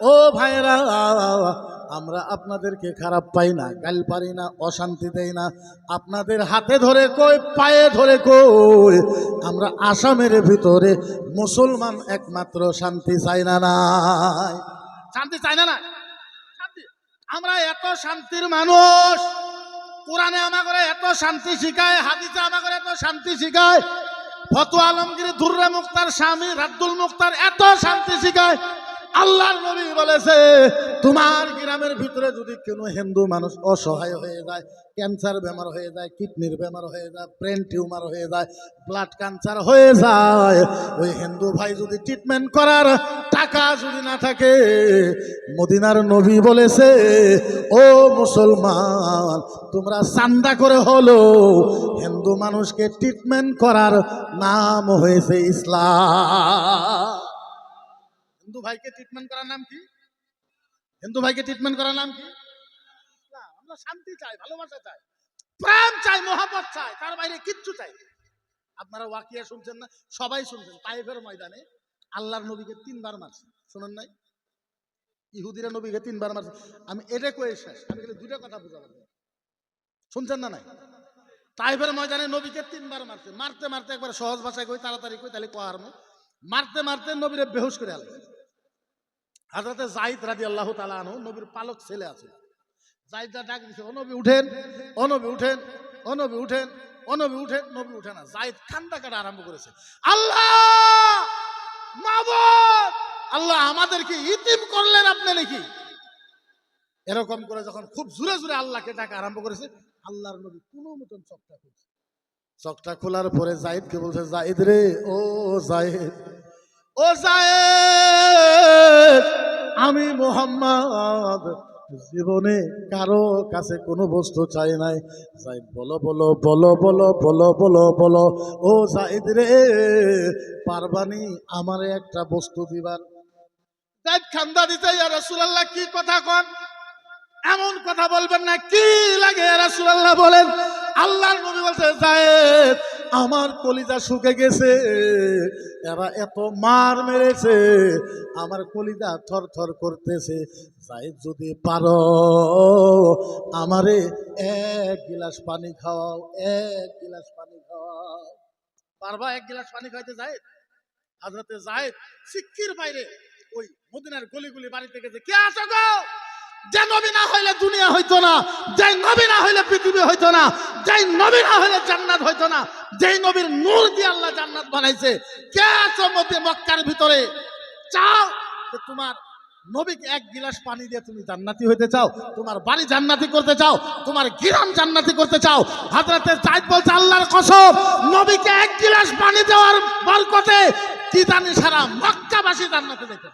ও ভাইরা, আমরা আপনাদেরকে খারাপ পাই না, গাল পারি না, অশান্তি দেই না। আপনাদের হাতে ধরে কই, পায়ে ধরে কই, আমরা আসামের ভিতরে মুসলমান একমাত্র শান্তি চাই না নাই? শান্তি চাই না না? শান্তি, আমরা এত শান্তির মানুষ। কোরআনে আমাকে এত শান্তি শিখায়, হাদিসে আমাকে এত শান্তি শিখায়, ফতোয়া আলমগীর, দুররে মুখতার, স্বামী রাদ্দুল মুখতার এত শান্তি শিখায়। আল্লাহর নবী বলেছে, তোমার গ্রামের ভিতরে যদি কোনো হিন্দু মানুষ অসহায় হয়ে যায়, ক্যান্সার বেমার হয়ে যায়, কিডনির বেমার হয়ে যায়, ব্রেন টিউমার হয়ে যায়, ব্লাড ক্যান্সার হয়ে যায়, ওই হিন্দু ভাই যদি ট্রিটমেন্ট করার টাকা যদি না থাকে, মদিনার নবী বলেছে, ও মুসলমান, তোমরা চান্দা করে হলো হিন্দু মানুষকে ট্রিটমেন্ট করার নাম হয়েছে ইসলাম। হিন্দু ভাইকে ট্রিটমেন্ট করার নাম কি? হিন্দু ভাইকে ট্রিটমেন্ট করার নাম কি? আমরা শান্তি চাই, ভালোবাসা চাই, প্রেম চাই, মোহাম্মত চাই, তার বাইরে কিচ্ছু চাই। আপনারা ওয়াকিয়া শুনছেন না? সবাই শুনছেন, তাইফের ময়দানে আল্লাহর নবীকে 3 বার মারছে, শুনেন নাই? ইহুদিরা নবীকে 3 বার মারছে। আমি এটা কয়ে শেষ, আমি খালি 2টা কথা বুঝাবো, শুনছেন না নাই? তাইফের ময়দানে নবীকে 3 বার মারছে। মারতে মারতে একবার সহজ ভাষায় কই, তাড়াতাড়ি কই, তাহলে কোয়ার মারতে মারতে নবীরে বেহুশ করে আলে। হযরতে যায়েদ রাদিয়াল্লাহু তাআলা আনহু, নবীর পালক ছেলে আছে, যায়েদা ডাক দিছে, ও নবী উঠেন, ও নবী উঠেন, ও নবী উঠেন, ও নবী উঠেন। নবী উঠে না। যায়েদ কান্দা কাটা আরম্ভ করেছে, আল্লাহ মাবুদ, আল্লাহ আমাদেরকে ইতিম করলেন আপনি নাকি? এরকম করে যখন খুব জোরে জোরে আল্লাহকে ডাকা আরম্ভ করেছে, আল্লাহর নবী কোনো মতন চোখটা খুলছে। চোখটা খোলার পরে যায়েদকে বলছে, যায়েদ রে, ও যায়েদ, ও যায়েদ, আমি মুহাম্মদ জীবনে কারো কাছে কোনো বস্তু চাই নাই। যায়েদ বলো বলো বলো বলো বলো বলো বলো, ও যায়েদ রে, পারবানি আমারে একটা বস্তু দিবার? যায়েদ খান্দা দিতে, ইয়া রাসূলুল্লাহ কি কথা কন, এমন কথা বলবেন না, কি লাগে ইয়া রাসূলুল্লাহ বলেন। আল্লাহর নবী বলছে, যায়েদ আমার কলিজা শুকে গেছে, এরা এত মার মেরেছে, আমার কলিজা থর থর করতেছে। যায়েদ যদি পারো আমারে 1 গিলাস পানি খাওয়াও, 1 গিলাস পানি খাওয়াও। পারবা 1 গিলাস পানি খাইতে যায়েদ? হযরতে যায়েদ সিক্কির বাইরে ওই মদিনার গলিগুলি বাড়িতে গেছে, কে আছো গো? যে নবী না হইলে দুনিয়া হইতো না, যে নবী না হইলে পৃথিবী হইতো না, যে নবী না হইলে জান্নাত হইতো না, যে নবীর নূর দিয়ে আল্লাহ জান্নাত বানাইছে, কে আছো মক্কার ভিতরে? চাও যে তোমার নবীকে 1 গিলাস পানি দিয়ে তুমি জান্নাতি হইতে চাও, তোমার বাড়ি জান্নাতি করতে চাও, তোমার গ্রাম জান্নাতি করতে চাও? হযরতে যায়েদ বলছে, আল্লাহর কসম, নবীকে 1 গিলাস পানি দেওয়ার বরকতে কি জানি সারা মক্কাবাসী জান্নাতে যেত।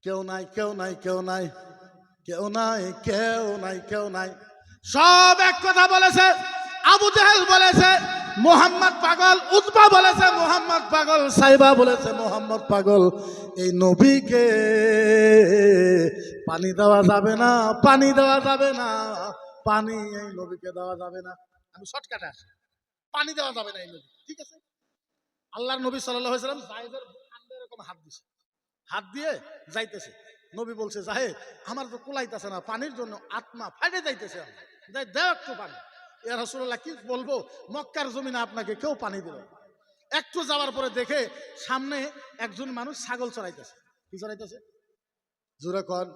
কেউ নাই, কেউ নাই, কেউ নাই, কেউ নাই, কেউ নাই, কেউ নাই। সব এক কথা বলেছে। আবু জেহেল বলেছে মুহাম্মদ পাগল, উতবা বলেছে মুহাম্মদ পাগল, সাইবা বলেছে মুহাম্মদ পাগল। এই নবীকে পানি দেওয়া যাবে না, পানি দেওয়া যাবে না, পানি এই নবীকে দেওয়া যাবে না। আমি শর্টকাটে আসি, পানি দেওয়া যাবে না এই নবী, ঠিক আছে? আল্লাহর নবী সাল্লাল্লাহু আলাইহি ওয়াসাল্লাম যায়েদের কাঁধে এরকম হাত দিছে, হাত দিয়ে যাইতেছে। নবী বলছে, যায়েদ আমার তো কুলাইতেছে না, পানির জন্য আত্মা ফাটে যাইতেছে, দেও একটু পানি। ইয়া রাসূলুল্লাহ কি বলবো, মক্কার জমিনে আপনাকে কেউ পানি দিল। একটু যাওয়ার পরে দেখে সামনে একজন মানুষ ছাগল চড়াইতেছে। কি চড়াইতেছে? জোরে কোন,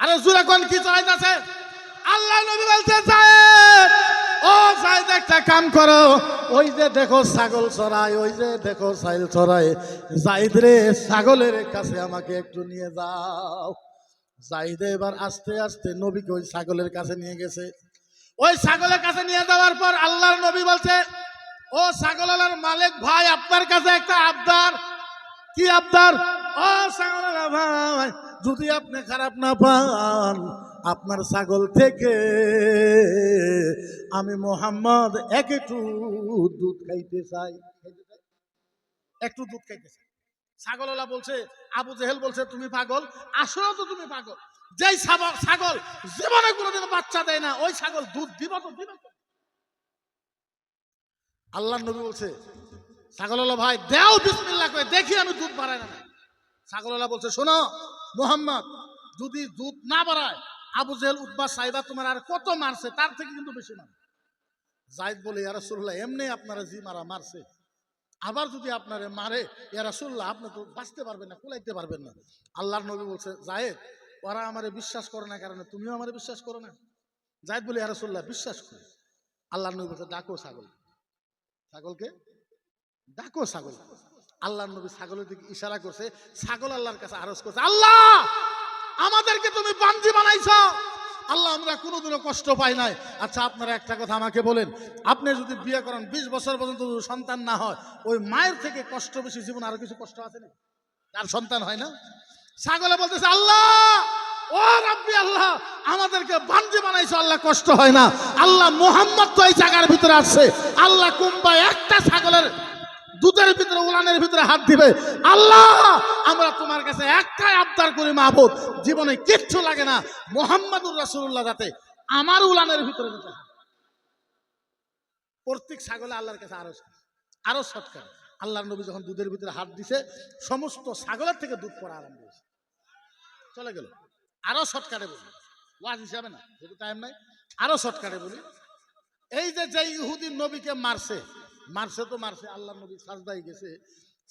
আরে জোরে কোন, কি চড়াইতেছে? আল্লাহ নবী বলছে, যায়েদ, ও যায়েদ একটা কাম করো, ওই যে দেখো ছাগল চড়ায়, ওই যে দেখো ছাগল চড়ায়, যায়েদ রে ছাগলের কাছে আমাকে একটু নিয়ে যাও। যায়েদ এবার আস্তে আস্তে নবীকে ওই ছাগলের কাছে নিয়ে গেছে। ওই ছাগলের কাছে নিয়ে যাওয়ার পর আল্লাহর নবী বলছে, ও ছাগলের মালিক ভাই, আপনার কাছে একটা আবদার। কি আবদার? ও ছাগলের ভাই, যদি আপনি খারাপ না পান, আপনার ছাগল থেকে আমি মুহাম্মদ একটু দুধ খাইতে চাই, একটু দুধ খাইতে চাই। ছাগলওয়ালা বলছে, আবু জেহেল বলছে, তুমি পাগল, আসলে তো তুমি পাগল। যেই ছাগল জীবনে কোনোদিন বাচ্চা দেয় না, ওই ছাগল দুধ দিব তো দিবে তো? আল্লাহ নবী বলছে ছাগলওয়ালা ভাই দেও বিসমিল্লাহ করে দেখি আমি দুধ বাড়াই না। ছাগলওয়ালা বলছে শোনো মুহাম্মদ, যদি দুধ না বাড়ায় আবু জেহেল উতবা সাইবা তোমার আর কত মারছে, তার থেকে কিন্তু বেশি মারে। যায়েদ বলে ইয়া রাসূলুল্লাহ এমনি আপনারা জি মারা মারছে, আবার যদি আপনারে মারে ইয়া রাসূলুল্লাহ আপনি তো বাঁচতে পারবেন না, কুলাইতে পারবেন না। আল্লাহর নবী বলছে যায়েদ ওরা আমারে বিশ্বাস করে না কারণে তুমিও আমারে বিশ্বাস করো না। যায়েদ বলে ইয়া রাসূলুল্লাহ বিশ্বাস করি। আল্লাহর নবী বলছে ডাকো ছাগল, ছাগলকে ডাকো ছাগল। আল্লাহর নবী ছাগলের দিকে ইশারা করছে, ছাগল আল্লাহর কাছে আরজ করছে আল্লাহ আমাদেরকে তুমি বান্দি বানাইছো, আল্লাহ আমরা কোনোদিনও কষ্ট পাই নাই। আচ্ছা আপনারা একটা কথা আমাকে বলেন, আপনি যদি বিয়ে করেন 20 বছর পর্যন্ত সন্তান না হয়, ওই মায়ের থেকে কষ্ট বেশি জীবন আরো কিছু কষ্ট আছে না? তার সন্তান হয় না? ছাগলে বলতেছে আল্লাহ ও রাব্বি আল্লাহ আমাদেরকে বান্দি বানাইছো, আল্লাহ কষ্ট হয় না। আল্লাহ মুহাম্মদ তো এই জায়গার ভিতরে আছে, আল্লাহ কুম্বা একটা ছাগলের দুধের ভিতরে উলানের ভিতরে হাত দিবে, আল্লাহ আমরা তোমার কাছে একটাই আবদার করি মাহবুব, জীবনে কিচ্ছু লাগে না, মুহাম্মাদুর রাসূলুল্লাহ যাতে আমার উলানের ভিতরে যেতে হয়। প্রত্যেক ছাগলে আল্লাহর কাছে আরো সৎকার। আল্লাহর নবী যখন দুধের ভিতরে হাত দিছে সমস্ত ছাগলের থেকে দুধ পড়া আরম্ভ হয়েছে, চলে গেল। আরো শর্টকাটে বলি, ওয়াজ হিসাবে না, যেহেতু টাইম নাই, আরো শর্টকাটে বলি। এই যে ইহুদি নবীকে মারছে তো মারছে, আল্লাহর নবী সাজদায় গেছে,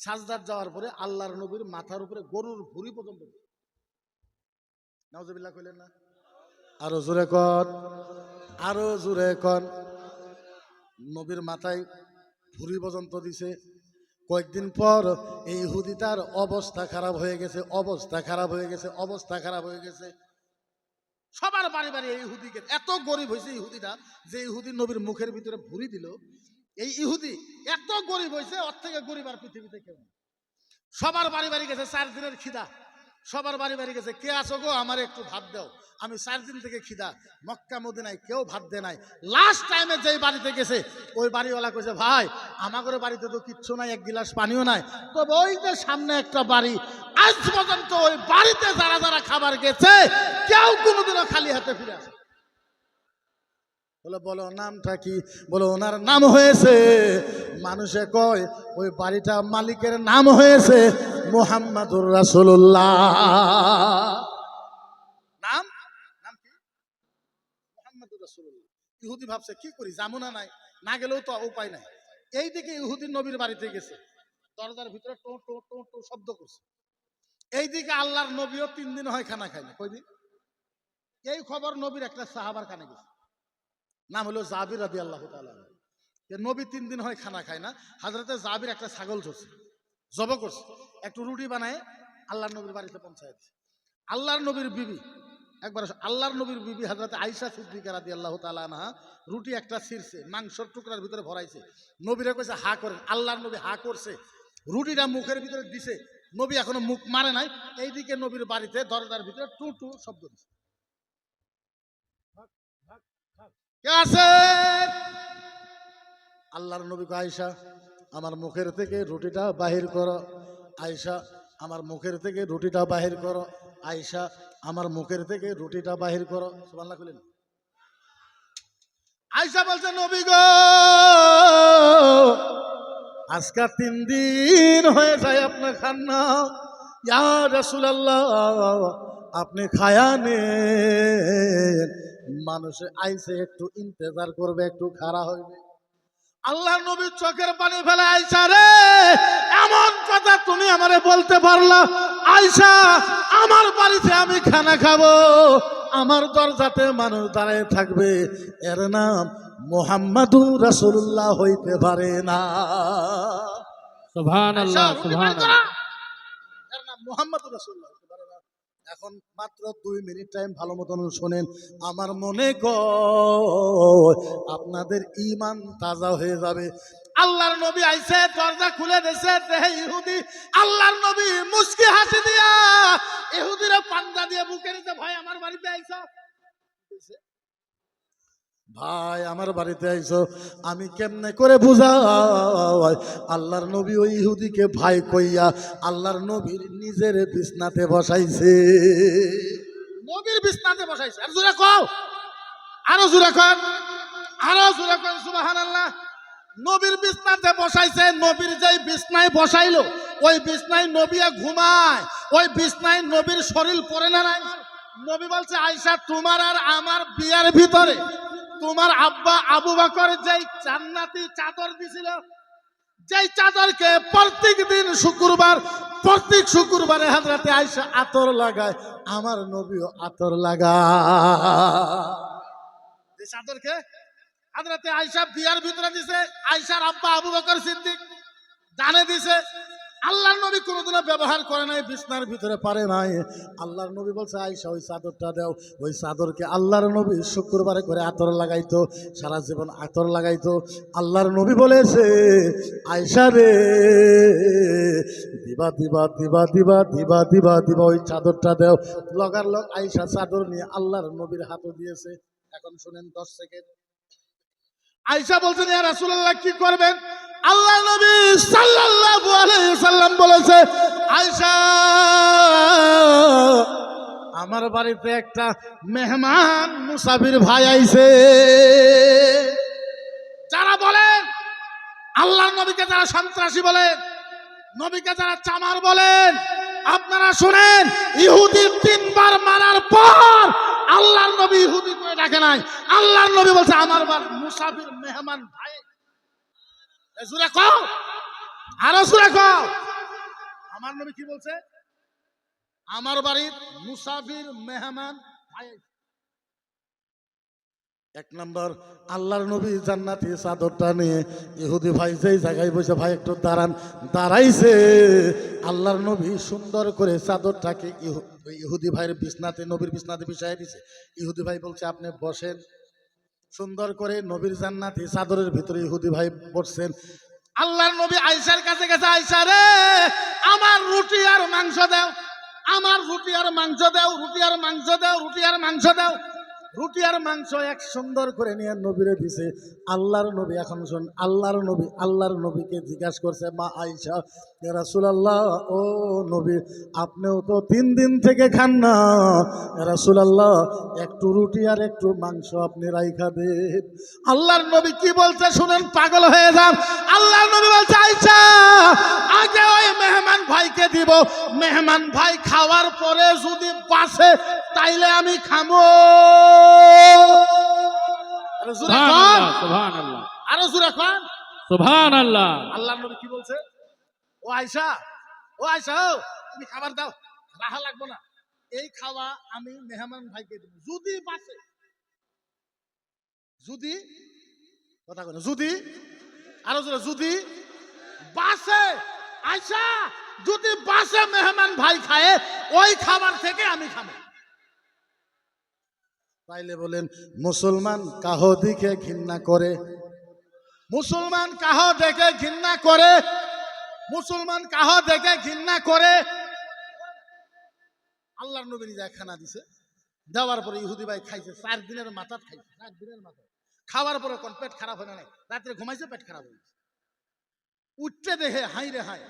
সাজদার যাওয়ার পরে আল্লাহর নবীর মাথার উপরে গরুর ভুঁড়ি পর্যন্ত। নাউজুবিল্লাহ কইলেন না? আরো জোরে কর, আরো জোরে কর। নবীর মাথায় ভুঁড়ি পর্যন্ত দিছে। কয়েকদিন পর এই ইহুদিটার অবস্থা খারাপ হয়ে গেছে, অবস্থা খারাপ হয়ে গেছে, অবস্থা খারাপ হয়ে গেছে। সবার বাড়ি বাড়ি এই ইহুদিকে, এত গরিব হয়েছে ইহুদিটা যে ইহুদি নবীর মুখের ভিতরে ভুঁড়ি দিল। এই ইহুদি এত গরিব হয়েছে, ওর থেকে গরিব আর পৃথিবীতে কেউ। সবার বাড়ি বাড়ি গেছে 4 দিনের খিদা, সবার বাড়ি বাড়ি গেছে কে আসো গো আমার একটু ভাত দাও, আমি 4 দিন থেকে খিদা, মক্কা মদিনায় কেউ ভাত দেয় নাই। লাস্ট টাইমে যেই বাড়িতে গেছে ওই বাড়িওয়ালা কইছে ভাই আমাদের বাড়িতে তো কিচ্ছু নাই, এক গিলাস পানিও নাই, তবে ওই যে সামনে একটা বাড়ি, আজ পর্যন্ত ওই বাড়িতে যারা যারা খাবার গেছে কেউ কোনোদিনও খালি হাতে ফিরে আসে। বলে বলো নামটা কি? বলো ওনার নাম হয়েছে, মানুষে কয় ওই বাড়িটা মালিকের নাম হয়েছে মুহাম্মাদুর রাসূলুল্লাহ। নাম নাম কি? মুহাম্মাদুর রাসূলুল্লাহ। ইহুদি ভাবছে কি করি, জামুনা নাই, না গেলেও তো উপায় নাই। এইদিকে ইহুদি নবীর বাড়িতে গেছে, দরজার ভিতরে টো টো টো টো শব্দ করছে। এইদিকে আল্লাহর নবীও 3 দিন হয় খানা খায় না। কয়দিন? এই খবর নবীর একটা সাহাবার কানে গেছে, নাম হলো জাবির রাদিয়াল্লাহু তাআলা। নবী 3 দিন হয় খানা খায় না। হযরতে জাবির একটা ছাগল ধরছে, জব করছে, একটু রুটি বানায় আল্লাহর নবীর বাড়িতে পৌঁছায় দিচ্ছে। আল্লাহর নবীর বিবি একবার, আল্লাহর নবীর বিবি হযরতে আয়েশা সিদ্দিকা রাদিয়াল্লাহু তাআলা আনহা রুটি একটা ছিঁড়ছে, মাংসের টুকরার ভিতরে ভরাইছে, নবীরে কইছে হা করেন। আল্লাহর নবী হা করছে, রুটিটা মুখের ভিতরে দিছে, নবী এখনো মুখ মারে নাই। এইদিকে নবীর বাড়িতে দরজার ভিতরে টু টু শব্দ দিছে। কে আছে? আল্লাহর নবী কয় আয়েশা আমার মুখের থেকে রুটিটা বাহির করো, আয়েশা আমার মুখের থেকে রুটিটা বাহির করো, আয়েশা আমার মুখের থেকে রুটিটা বাহির করো। সুবহানাল্লাহ কইলেন। আয়েশা বলছে নবী গো আজকে 3 দিন হয়ে যায় আপনার খান না, ইয়া রাসূলুল্লাহ আপনি খায়া নেন, মানুষে আইসে একটু ইন্তজার করবে, একটু খাড়া হইবে। আল্লাহ নবীর চোখের পানি ফেলে আয়েশা রে এমন কথা তুমি আমারে বলতে পারলা? আয়েশা আমার বাড়িতে আমি খানা খাবো, আমার দরজাতে মানুষ দাঁড়ায় থাকবে, এর নাম মুহাম্মাদুর রাসূলুল্লাহ হইতে পারে না। সুবহানাল্লাহ সুবহানাল্লাহ। এর নাম মুহাম্মাদুর রাসূলুল্লাহ হইতে পারে না। এখন মাত্র 2 মিনিট টাইম ভালো মতন শোনেন। আমার মনে কয় আপনাদের ঈমান তাজা হয়ে যাবে। আল্লাহর নবী আইছে, দরজা খুলে দিয়েছে, দেহে ইহুদি। আল্লাহর নবী মুস্কি হাসি দিয়া ইহুদিরা পাঞ্জা দিয়ে বুকে নিতে, ভাই আমার বাড়িতে আইছো, ভাই আমার বাড়িতে আইছো, আমি কেমনে করে বুঝাই? আল্লাহর নবী ওই ইহুদিকে ভাই কইয়া আল্লাহর নবীর নিজের বিছনাতে বসাইছে, নবীর বিছনাতে বসাইছে। আর জোরে কও, আরো জোরে কর, আরো জোরে কর সুবহানাল্লাহ। নবীর বিছনাতে বসাইছে, নবীর যেই বিছনায় বসাইলো ওই বিছনায় নবিয়া ঘুমায়, ওই বিছনায় নবীর শরীর পড়ে না নাই। নবী বলছে আয়েশা তোমার আর আমার বিয়ার ভিতরে তোমার আব্বা আবু বকর যেই জান্নাতি চাদর দিছিল, যেই চাদরকে প্রত্যেক দিন শুক্রবার প্রত্যেক শুক্রবারে হযরতে আয়েশা আতর লাগায়, আমার নবীও আতর লাগায়। এই চাদরকে হযরতে আয়েশা বিয়ার ভিতরে দিছে, আয়েশার আব্বা আবু বকর সিদ্দিক দানে দিছে। আল্লাহর নবী কোনোদিনও ব্যবহার করে নাই, বিছনার ভিতরে পারে নাই। আল্লাহর নবী বলছে আয়েশা ওই চাদরটা দাও। ওই চাদরকে আল্লাহর নবী শুক্রবারে করে আতর লাগাইতো, সারা জীবন আতর লাগাইতো। আল্লাহর নবী বলেছে আয়েশা রে দিবা দিবা দিবা দিবা দিবা দিবা দিবা ওই চাদরটা দাও। লগার লগ আয়েশা চাদর নিয়ে আল্লাহর নবীর হাতে দিয়েছে। এখন শুনেন 10 সেকেন্ড। আয়েশা বলছেন ইয়া রাসূলুল্লাহ কি করবেন? আল্লাহ নবী সাল্লাল্লাহু আলাইহি সাল্লাম বলেছে আয়েশা আমার বাড়িতে একটা মেহমান মুসাফির ভাই আইছে। যারা বলেন আল্লাহর নবীকে যারা সন্ত্রাসী বলেন, নবীকে যারা চামার বলেন, আপনারা শুনেন ইহুদি 3 বার মারার পর আল্লাহর নবী ইহুদি করে ডাকে নাই। আল্লাহর নবী বলছে আমার বাড়ি মুসাফির মেহমান ভাই। জোরে কও, আরো জোরে কও। আমার নবী কি বলছে? আমার বাড়ির মুসাফির মেহমান ভাই। 1 নম্বর আল্লাহর নবী জান্নাতি চাদরটা নিয়ে ইহুদি ভাই যেই জায়গায় বসে ভাই একটু দাঁড়ান, দাঁড়াইছে। আল্লাহর নবী সুন্দর করে চাদরটাকে ইহুদি ভাইয়ের বিছনাতে নবীর বিছনাতে বিছাইয়ে দিছে। ইহুদি ভাই বলছে আপনি বসেন। সুন্দর করে নবীর জান্নাতি চাদরের ভিতরে ইহুদি ভাই বসছেন। আল্লাহর নবী আয়েশার কাছে গেছে, আয়েশা রে আমার রুটি আর মাংস দাও, আমার রুটি আর মাংস দাও, রুটি আর মাংস দাও, রুটি আর মাংস দাও। রুটি আর মাংস এক সুন্দর করে নিয়ে নবীরে দিছে। আল্লাহর নবী এখন শুন, আল্লাহর নবীকে জিজ্ঞাসা করছে মা আয়েশা ইয়া রাসূলুল্লাহ ও নবী আপনিও তো 3 দিন থেকে খান না, ইয়া রাসূলুল্লাহ একটু রুটি আর একটু মাংস আপনি রাইখা দেন। আল্লাহর নবী কি বলছে শুনেন, পাগল হয়ে যান। আল্লাহর নবী বলছে আয়েশা আগে ওই মেহমান ভাইকে দিব, মেহমান ভাই খাওয়ার পরে যদি বাঁচে তাইলে আমি খাবো। সুবহানাল্লাহ, আরো জোরে কোন সুবহানাল্লাহ। আল্লাহর নবী কি বলছে? ও আয়েশা ও তুমি খাবার দাও, রাহা লাগবে না, এই খাওয়া আমি মেহমান ভাইকে দেব যদি বাঁচে। যদি কথা কয় না, যদি আরো জোরে যদি বাঁচে। আয়েশা যদি বাঁচে মেহমান ভাই খায় ওই খাবার থেকে আমি খাবো। তাইলে বলেন মুসলমান কাহ দিকে ঘৃণা করে, মুসলমান কাহ দেখে ঘৃণা করে, মুসলমান কাহ দেখে ঘৃণা করে। আল্লাহর নবী নিজে খানা দিছে, দেওয়ার পরে ইহুদি ভাই খাইছে। 4 দিনের মাথা খাইছে, 4 দিনের মাথা খাওয়ার পরে কোন পেট খারাপ হয় না, রাত্রে ঘুমাইছে পেট খারাপ হয়েছে। উঠতে দেখে হাই রে হাই,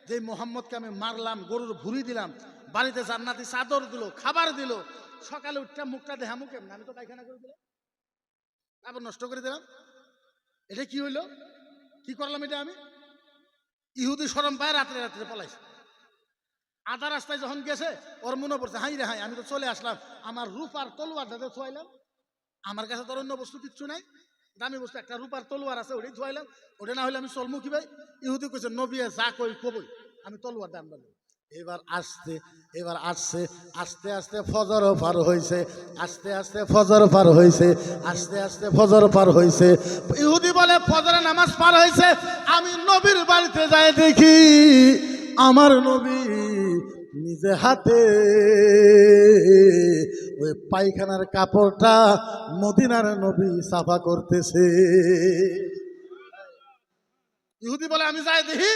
যে মোহাম্মদকে আমি মারলাম, গরুর ভুড়ি দিলাম, বাড়িতে জান্নাতি চাদর দিল, খাবার দিল, সকালে উঠতে মুখটা দেখা মুখে আমি তো পায়খানা করে দিলাম, আবার নষ্ট করে দিলাম। এটা কি হইল? কি করলাম এটা আমি? ইহুদি শরম পায় রাত্রে রাত্রে পলাইছে। আধা রাস্তায় যখন গেছে ওর মনে পড়ছে হাই রে হাই আমি তো চলে আসলাম, আমার রূপার তলোয়ার যাতে থুয়াইলাম। আমার কাছে তোর অন্য বস্তু কিচ্ছু নাই, দামি বস্তু একটা রূপার তলোয়ার আছে, ওটাই থুয়াইলাম। ওটা না হলে আমি চলমু কি ভাই? ইহুদি কইছে নবী যা কই কবই, আমি তলোয়ার দাম বলবো। এবার আসছে আস্তে আস্তে ফজর পার হয়েছে, আস্তে আস্তে ফজর পার হয়েছে, আস্তে আস্তে ফজর পার হয়েছে। ইহুদি বলে ফজরের নামাজ পার হয়েছে, আমি নবীর বাড়িতে যাই দেখি আমার নবী নিজে হাতে ওই পায়খানার কাপড়টা মদিনার নবী সাফা করতেছে। ইহুদি বলে আমি যাই দেখি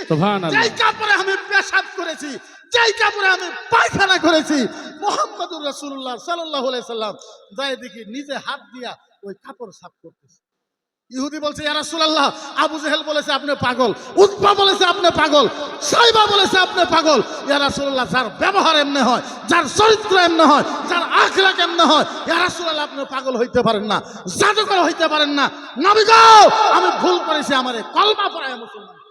যেই কাপড়ে আমি পেশাব করেছি, যেই কাপড়ে আমি পায়খানা করেছি, মুহাম্মদুর রাসূলুল্লাহ সাল্লাল্লাহু আলাইহি সাল্লাম যাই দেখি নিজে হাত দিয়া ওই কাপড় সাফ করতেছে। ইহুদি বলছে ইয়া রাসূলুল্লাহ আবু জেহেল বলেছে আপনি পাগল, উতবা বলেছে আপনি পাগল, সাইবা বলেছে আপনি পাগল। ইয়া রাসূলুল্লাহ যার ব্যবহার এমনি হয়, যার চরিত্র এমনি হয়, যার আখলাক এমনি হয়, ইয়া রাসূলুল্লাহ আপনি পাগল হইতে পারেন না, জাদুকর হইতে পারেন না। নবী গো আমি ভুল করেছি, আমারে কলমা পড়ায় মুসলমান।